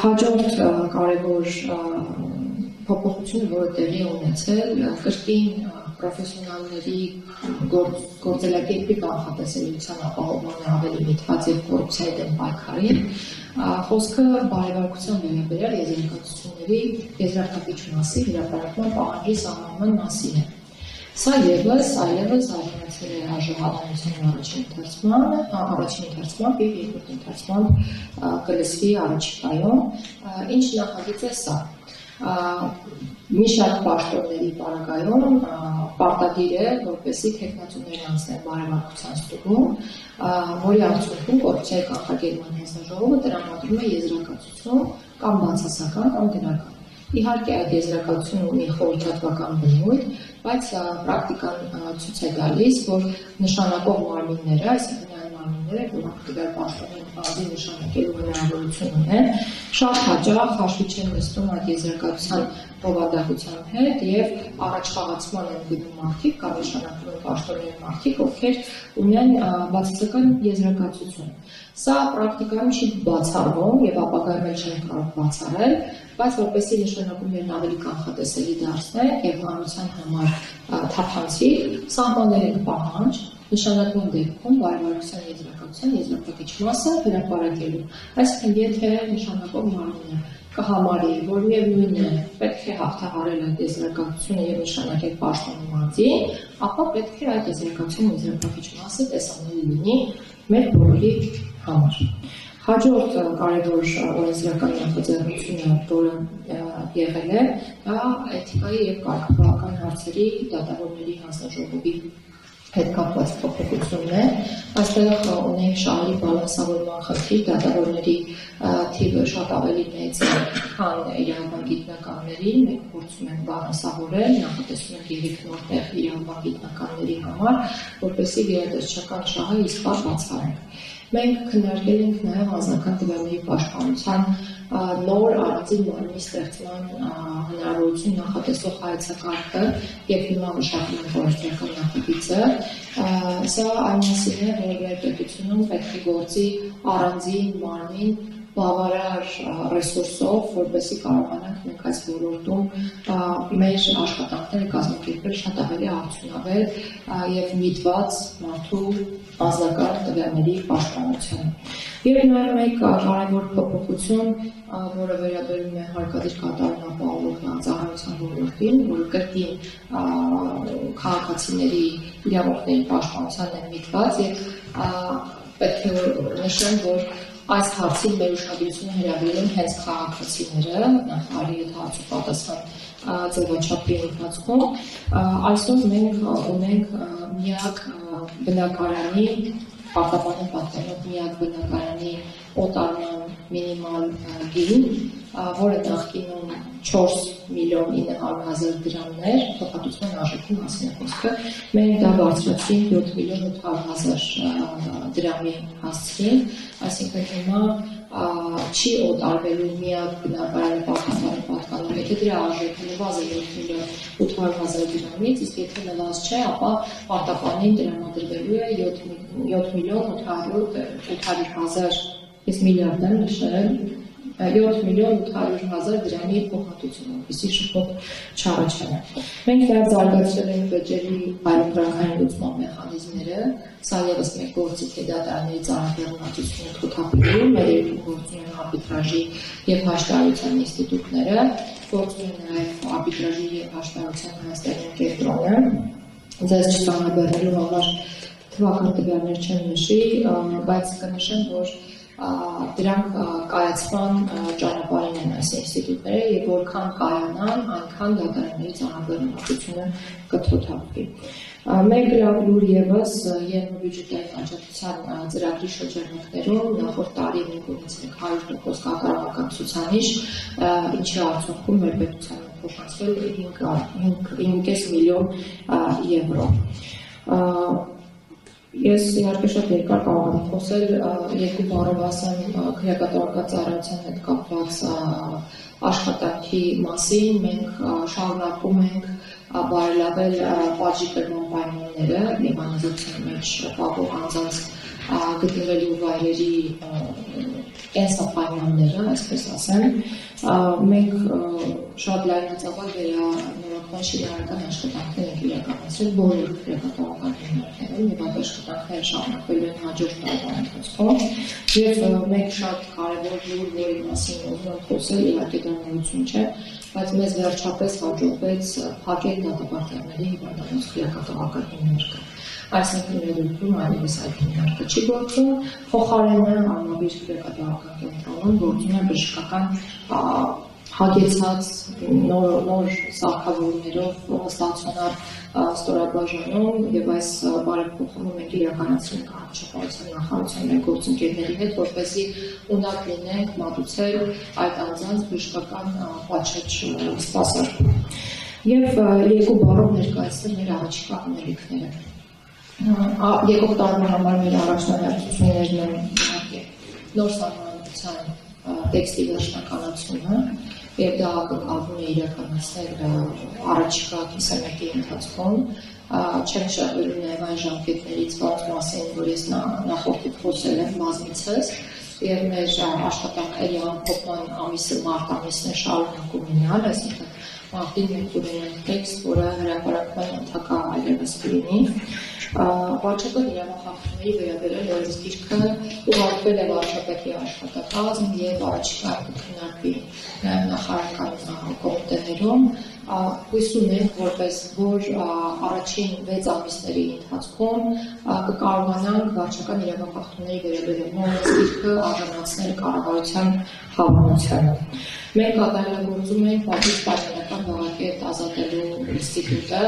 Հաջորդ կարևոր փոփոխությունը, որը տեղի ունեցել, կրկին պրոֆեսիոնալների գործելակերպի կանխատեսելիության ապահովման ավելի միտված եւ կոռուպցիայի դեմ պայքարին, խոսքը բարեվարկության վերաբերյալ եզրակացությունների եզրափակիչ մասի հրապարակման պահանջի սահմանման մասին է։ Սա այլևս արժանացել է արժանանության առաջին ընթերցմամբ եւ երկրորդ ընթերցմամբ կլսվի առաջիկայում, ինչ նախագիծ է սա։ Մի շարք պաշտոնների պարագայում պարտադիր է, որպեսզի թեկնածուները անցնեն բարեվարկության ստուգում, որի արդյունքում կոռուպցիայի կանխարգելման հանձնաժողովը տրամադրում է եզրակացություն կամ բացասական կամ դրական։ Իհարկե այդ եզրակացությունը ունի խորհրդատվական բնույթ, բայց պրակտիկան ցույց է գալիս, որ նշանակող մարմինները, այսինքն այն մարմինները, որոնք տվյալ պաշտոնին բազի նշանակելու հնարավորություն ունեն, շատ հաճախ հաշվի չեն նստում այդ եզրակացության բովանդակության հետ եւ առաջխաղացման են գնում մարդիկ կամ նշանակվում պաշտոնային մարդիկ, ովքեր ունեն բացասական եզրակացություն։ Սա պրակտիկայում չի բացառվում եւ ապագայում էլ չեն կարող բացառել, բայց որպեսզի նշանակումներն ավելի կանխատեսելի դարձնենք եւ հանրության համար թափանցիկ, սահմաններ են պահանջ, նշանակման դեպքում բարեվարկության եզրակացության եզրափակիչ մասը հրապարակելու։ Այսինքն, եթե նշանակող մարմինը կհամարի, որ միևնույն է, պետք է հաղթահարել այդ եզրակացությունը եւ նշանակել պաշտոնի մարտին, ապա պետք է այդ եզրակացության եզրափակիչ մասը տեսանելի լինի մեր բոլորի համար։ Հաջորդ կարևոր օրենսդրական նախաձեռնությունը, որը եղել է, դա էթիկայի եւ կարգապահական հարցերի դատավորների հանձնաժողովի հետ կապված փոփոխությունն է։ Այստեղ ունենք շահերի բալանսավորման խնդիր, դատավորների թիվը շատ ավելի մեծ է, քան իրավաբան գիտնականների, մենք փորձում ենք բալանսավորել, նախատեսում ենք երկնորտեղ իրավաբան գիտնականների համար, որպեսզի գերատեսչական շահը իսկապես բացառենք։ Մենք քննարկել ենք նաև անձնական տվյալների պաշտպանության նոր առանձին մարմնի ստեղծման հնարավորություն նախատեսող հայեցակարգը եւ հիմա մշակում ենք օրենսդրական նախագիծը։ Սա այն մասին է, որ գերատեսչությունում պետք է գործի առանձին մարմին բավարար ռեսուրսով, որպեսզի կարողանանք մենք այս ոլորտում մեր աշխատանքները կազմակերպել շատ ավելի արդյունավետ եւ միտված մարդու անձնական տվյալների պաշտպանությանը։ Եվ նաև մեկ կարևոր փոփոխություն, որը վերաբերում է հարկադիր կատարում ապահովող ծառայության ոլորտին, որը կրկին քաղաքացիների իրավունքների պաշտպանությանն է միտված եւ պետք է նշեմ, որ այս հարցին մեր ուշադրությունը հրավիրել են հենց քաղաքացիները, նախարարի հետ հարցու պատասխան ձևաչափի ընթացքում։ Այսօր մենք ունենք միակ բնակարանի, պարտավորեն պատկանող միակ բնակարանի օտարման մինիմալ գին, որը նախկինում 4.900.000 դրամներ, փոխհատուցման արժեքի մասին է խոսքը, մենք դա բարձրացրինք 7.800.000 դրամի հասցրինք, այսինքն հիմա չի օտարվելու միակ բնակարանի պատկանող, եթե դրա արժեքը նվազ է 7.800.000 դրամից, իսկ եթե նվազ չէ, ապա պարտականին տրամադրվելու է 7.800.000, ես միլիարդ եմ նշել, 7.800.000 դրամի փոխհատուցում, որպեսզի շփոթ չառաջանա։ Մենք նաև զարգացրել ենք բջջերի այլընտրանքային լուծման մեխանիզմները, սա ևս մեկ գործիք է դատարանների ծանրաբեռնվածությունը թոթափելու, մեր երկրում գործում են արբիտրաժի եւ հաշտարարության ինստիտուտները, գործում են նաև արբիտրաժի եւ հաշտարարության հայաստանյան կենտրոնը, ձեզ չծանրաբեռնելու համար թվական տվյալներ չեմ նշի, բայց կնշեմ, որ դրանք կայացման ճանապարհին են այս ինստիտուտները եւ որքան կայանան, այնքան դատարանների ծանրաբեռնվածությունը կթոթափվի։ Մեկ լուր ևս երկբյուջետային աջակցության ծրագրի շրջանակներում նախորդ տարի մենք ունեցինք 100% կատարողական ցուցանիշ, ինչի արդյունքում մեր պետությանը փոխանցվել 5.5 միլիոն եվրո։ Ես իհարկե շատ երկար կարող եմ խոսել երկու բառով ասեմ քրեակատարական ծառայության հետ կապված աշխատանքի մասին, մենք շարունակում ենք բարելավել պատժի կրման պայմանները եւ անձնության մեջ պահող անձանց գտնվելու վայրերի կենսապայմանները, այսպես ասեմ, մենք շատ լայնածավալ վերանորոգման շինարարական աշխատանքներ ենք իրականացրել բոլոր քրեական հիմնարկներում եւ այդ աշխատանքները շարունակվելու են հաջորդ տարվա ընթացքում եւ մենք շատ կարեւոր լուր, որի մասին ուզում եմ խոսել, իհարկե դա նորություն չէ, բայց մեզ վերջապես հաջողվեց փակել դատապարտարների հիվանդանոց քրեական հիմնարկը։ Այսինքն ներդրում այլևս այդ հիմնարկը չի գործում, փոխարենը անվավիր քրեական կենտրոնում գործում է բժշկական հագեցած նոր սարքավորումներով ստացիոնար ստորաբաժանում եւ այս բարեփոխումը մենք իրականացրել ենք առողջապահության նախարարության մեր գործընկերների հետ, որպեսզի ունակ լինենք մատուցել այդ անձանց բժշկական պատշաճ սպասարկում։ Եվ երկու բառով ներկայացնել մեր առաջիկա անելիքները։ Եկող տարվա համար մեր առաջնահերթություններն են նոր սահմանադրության տեքստի վերջնականացումը եւ դա ակնկալվում է իրականացնել առաջիկա 21-ի ընթացքում չեմ շահելու նաեւ այն ժամկետներից որոնց մասին որ ես նախորդիվ խոսել եմ բազմիցս եւ մեր աշխատանքների ամփոփման ամիսը մարտ ամիսն է շարունակում մնալ, այսինքն մարտին մենք ունենք տեքստ, որը հրապարակման ենթակա այլևս կլինի։ Վարչապետ իրավախախտումների վերաբերյալ օրենս գիրքը ուղարկվել է վարչապետի աշխատակազմ եւ առաջիկա քննարկվի նախարարական կոմիտեներում հույս ունենք, որ առաջին 6 ամիսների ընթացքում կկարողանանք վարչական իրավախախտումների վերաբերյալ օրենս գիրքը արժանացնել կառավարության հավանությանը։ Մենք կատարելագործում ենք պատիժ պայմանական վարակետ ազատելու ինստիտուտը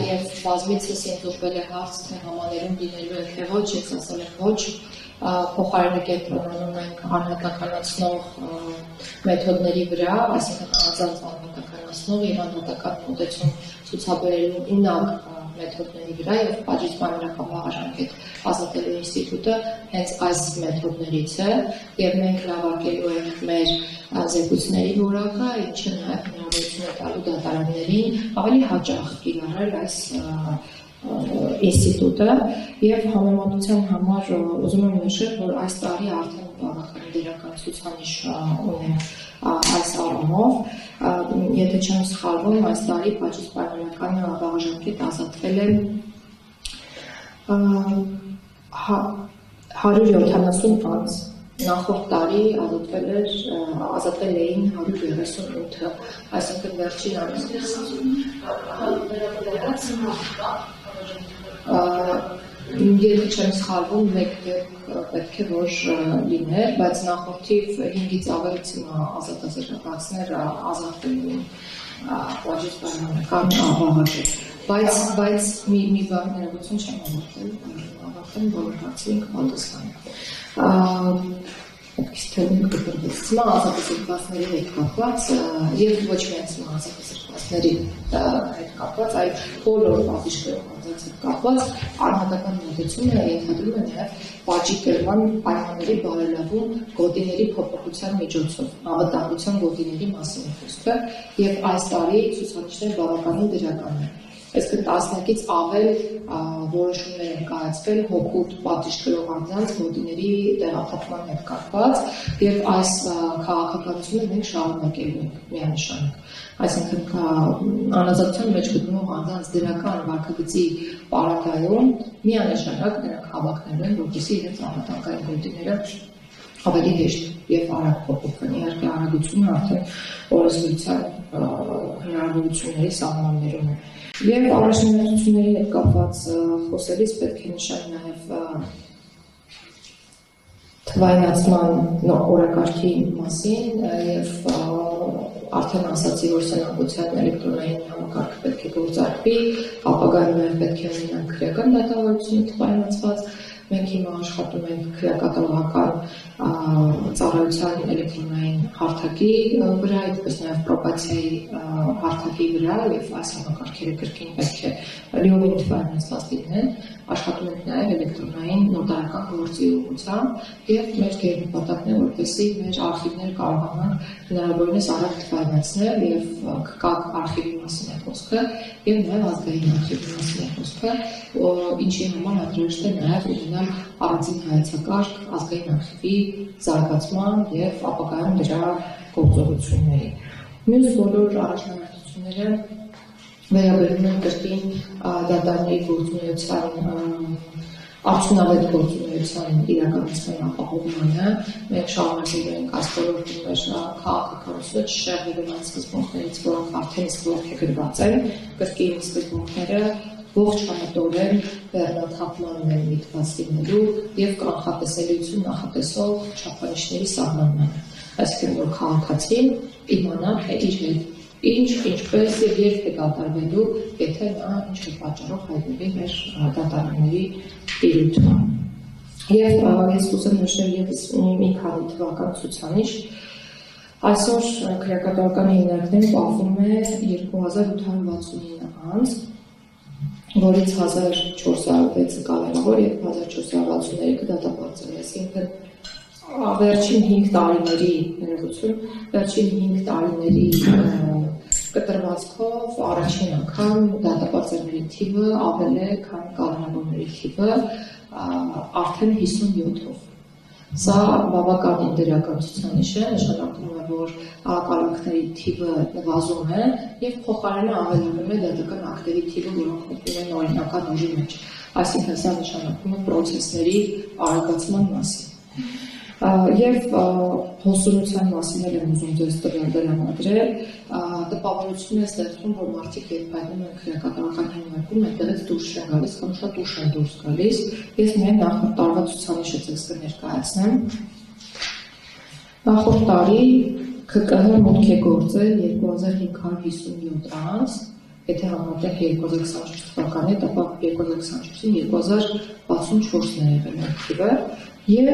եւ բազմիցս ընդգրկվել է հարց, թե համաներում լինելու է թե ոչ, ես ասել եմ ոչ, փոխարենը կենտրոնանում ենք անհատականացնող մեթոդների վրա, այսինքն անձանց անհատականացնող եւ անհատական մոտեցում ցուցաբերելու ունակ մեթոդների վրա եւ պատիժ պայմանական վարակետ ազատելու ինստիտուտը հենց այս մեթոդներից է եւ մենք հրավարկելու ենք մեր զեկույցների որակը, ինչը նաեւ հնարավորություն է տալու դատարաններին ավելի հաճախ կիրառել այս ինստիտուտը եւ համեմատության համար ուզում եմ նշել, որ այս տարի արդեն բավական դերական ցուցանիշ ունի այս առումով, եթե չեմ սխալվում, այս տարի պատիժ պայմանական վարակետ ազատվել է 170 անձ, նախորդ տարի ազատվել էին 138, այսինքն վերջին Եթե չեմ սխալվում, մեկ պետք է որ լիներ, բայց նախորդիվ 5-ից ավելի ազատազրկվածներ ազատվելու պատիժ պայմանական վարակետ։ Բայց մի բան ներողություն չեմ ավարտել, բոլոր հարցերին կպատասխանեմ։ Սմա ազատազրկվածների հետ կապված եւ ոչ միայն սմա ազատազրկվածների հետ կապված, այլ բոլոր պատիժներով անձանց հետ կապված անհատական մոտեցումը ենթադրում է նաեւ պատժի կերման պայմանների բարելավում գոտիների փոփոխության միջոցով, անվտանգության գոտիների մասին խոսքը եւ այս տարի ցուցանիշները բավականին դրական են։ Այսինքն 11-ից ավել որոշումներ են կայացվել հօգուտ պատիժ կրող անձանց գոտիների տեղափոխման հետ կապված եւ այս քաղաքականությունը մենք շարունակելու ենք միանշանակ։ Այսինքն անազատության մեջ գտնվող անձանց դրական վարքագծի պարագայում միանշանակ նրանք հավակնելու են, որպեսզի իրենց անվտանգային գոտիները ավելի հեշտ եւ արագ փոփոխվեն։ Իհարկե արագությունը արդեն օրենսդրության հնարավորությունների սահմաններում է։ Եվ առաջնահերթությունների հետ կապված խոսելիս պետք է նշել նաև թվայնացման օրակարգի մասին եւ արդեն ասացի, որ սնանկության էլեկտրոնային համակարգը պետք է գործարկվի, ապագայում նաև պետք է ունենանք քրեական դատավարությունը թվայնացված։ Մենք հիմա աշխատում ենք քրեակատարողական ծառայության էլեկտրոնային հարթակի վրա, այդպես նաև պրոբացիայի հարթակի վրա եւ այս համակարգերը կրկին պետք է լիովին թվայնացված լինեն։ Աշխատում ենք նաև էլեկտրոնային նոտարական գործի ուղղությամբ եւ մեր գերնպատակն է, որպեսզի մեր արխիվները կարողանան հնարավորինս արագ թվայնացնել եւ ԿԿ արխիվի մասին է խոսքը եւ նաև ազգային արխիվի մասին է խոսքը, ինչի համար անհրաժեշտ է նաև ունենալ ունենալ առանձին հայեցակարգ ազգային արխիվի զարգացման և ապագայում դրա գործողությունների։ Մյուս բոլոր առաջնահերթությունները վերաբերում են կրկին դատարանների գործունեության արդյունավետ գործունեության իրականացման ապահովմանը։ Մենք շարունակելու ենք այս ոլորտում մեր քաղաքականությունը չշեղվելու այն սկզբունքներից, որոնք արդեն իսկ որդեգրված են, կրկին սկզբունքները ողջ համատորեն բեռնաթափմանն են միտված լինելու և կանխատեսելիություն նախատեսող չափանիշների սահմանմանը։ Այսինքն, որ քաղաքացին իմանա, թե իր հետ ինչ, ինչպես և երբ է կատարվելու, եթե նա ինչ-որ պատճառով հայտնվի մեր դատարանների տիրույթում։ Եվ ես կուզեմ նշել ևս մի քանի թվական ցուցանիշ։ Այսօր քրեակատարական հիմնարկներում պահվում է 2869 անձ, որից 1406-ը կալանավոր և 1463-ը դատապարտել։ Այսինքն վերջին 5 տարիների ներողություն, վերջին 5 տարիների կտրվածքով առաջին անգամ դատապարտելների թիվը ավել է, քան կալանավորների թիվը, արդեն 57-ով։ Սա բավականին դրական ցուցանիշ է, նշանակում է, որ կալանքների թիվը նվազում է և փոխարենը ավելանում է դատական ակտերի թիվը, որոնք մտնում են օրինական ուժի մեջ։ Այսինքն սա նշանակում է պրոցեսների արագացման մասին։ Եվ հոսունության մասին եմ ուզում ձեզ տվել դրամադրել, տպավորություն է ստեղծում, որ մարդիկ երբ հայտնում են քրեակատարական հիմնարկում, այդտեղից դուրս չեն գալիս կամ շատ ուշ են դուրս գալիս։ Ես միայն նախորդ տարվա ցուցանիշը ձեզ կներկայացնեմ։ Նախորդ տարի ՔԿՀ մուտք է գործել 2557 անձ, եթե համատենք 2024 թվականին, ապա 2024-ին 2064-ն է եղել այդ թիվը, և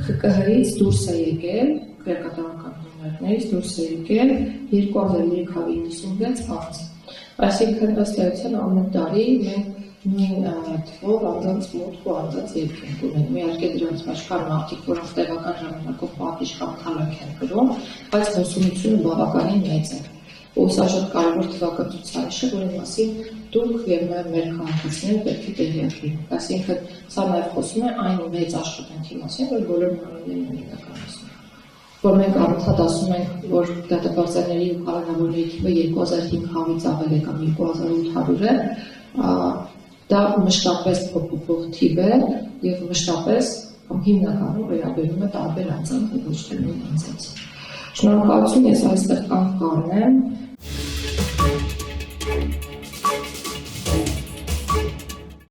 ՔԿՀ-ից դուրս է եկել, քրեակատարական հիմնարկներից դուրս է եկել 2396 անձ։ Այսինքն ըստ էության ամեն տարի մենք նույն թվով անձանց մուտք ու անձանց ելք ենք ունենում։ Իհարկե դրանց մեջ կան մարդիկ, որոնք տեղական ժամանակով պատիժ կամ քալանք են կրում, բայց հոսունությունը բավականին մեծ է։ Ու սա շատ կարևոր թվական ցուցանիշ է, որի մասին դուք և նաև մեր քաղաքացիները պետք է տեղյակ լինեք։ Այսինքն սա նաև խոսում է այն մեծ աշխատանքի մասին, որ բոլոր մարմիններն են իրականացնում։ Որ մենք անընդհատ ասում ենք, որ դատապարտողների ու կալանավորների թիվը 2500-ից ավել է կամ 2800 է, դա մշտապես փոփոխող թիվ է և մշտապես կամ հիմնականում վերաբերում է տարբեր անձանց և ոչ թե նույն անձանց։ Շնորհակալություն, ես այստեղ կանգ կառնեմ